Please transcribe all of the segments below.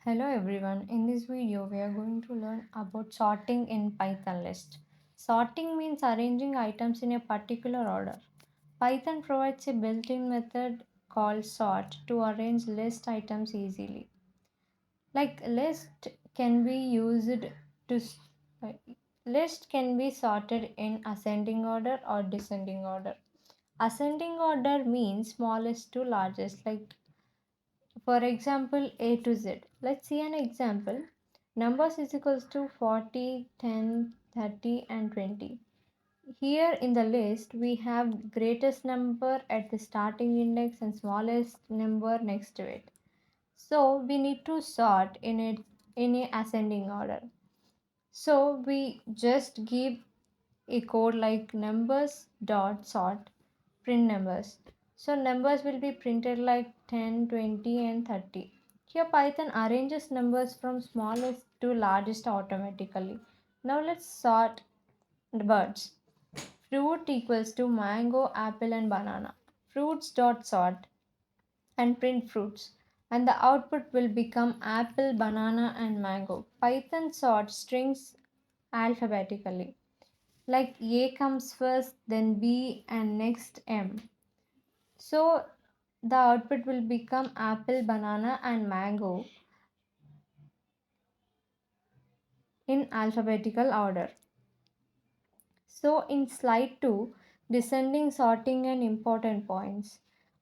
Hello everyone, in this video we are going to learn about sorting in Python list. Sorting means arranging items in a particular order. Python provides a built-in method called sort to arrange list items easily. Like can be used to uh, list can be sorted in ascending order or descending order. Ascending order means smallest to largest, like for example, A to Z. Let's see an example. Numbers is equals to 40, 10, 30, and 20. Here in the list, we have greatest number at the starting index and smallest number next to it. So we need to sort in a ascending order. So we just give a code like numbers dot sort print numbers. So numbers will be printed like 10, 20, and 30. Here Python arranges numbers from smallest to largest automatically. Now let's sort the birds. Fruit equals to mango, apple, and banana. Fruits dot sort and print fruits, and the output will become apple, banana, and mango. Python sorts strings alphabetically. Like A comes first, then B, and next M. So the output will become apple, banana, and mango in alphabetical order. So in slide 2, descending sorting and important points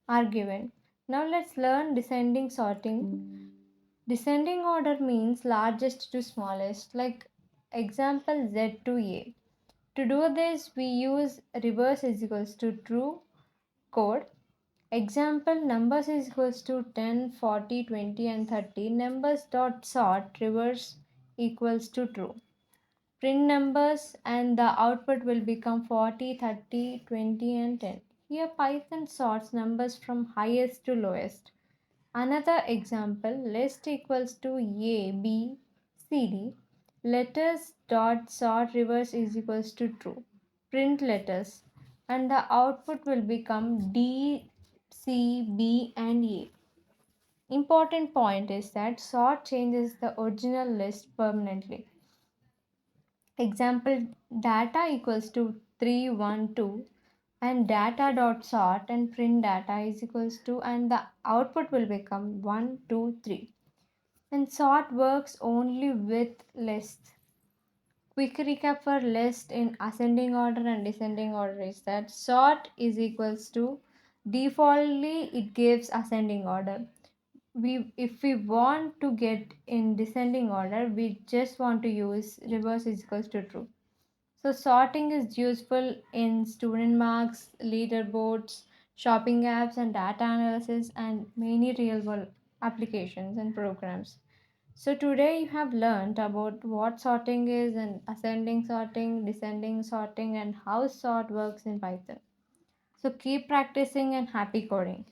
are given. Now let's learn descending sorting. Descending order means largest to smallest, like example Z to A. To do this, we use reverse is equals to true code. Example numbers is equals to 10, 40, 20, and 30. Numbers dot sort reverse equals to true. Print numbers and the output will become 40, 30, 20, and 10. Here Python sorts numbers from highest to lowest. Another example list equals to A, B, C, D. Letters dot sort reverse is equals to true. Print letters and the output will become D, C, B, and A. Important point is that sort changes the original list permanently. Example data equals to 312 and data dot sort and print data is equals to and the output will become 123. And sort works only with lists. Quick recap for list in ascending order and descending order is that sort is equals to defaultly it gives ascending order. We if we want to get in descending order, we just want to use reverse is equals to true. So sorting is useful in student marks, leaderboards, shopping apps, and data analysis, and many real world applications and programs. So today you have learned about what sorting is and ascending sorting, descending sorting, and how sort works in Python. So keep practicing and happy coding.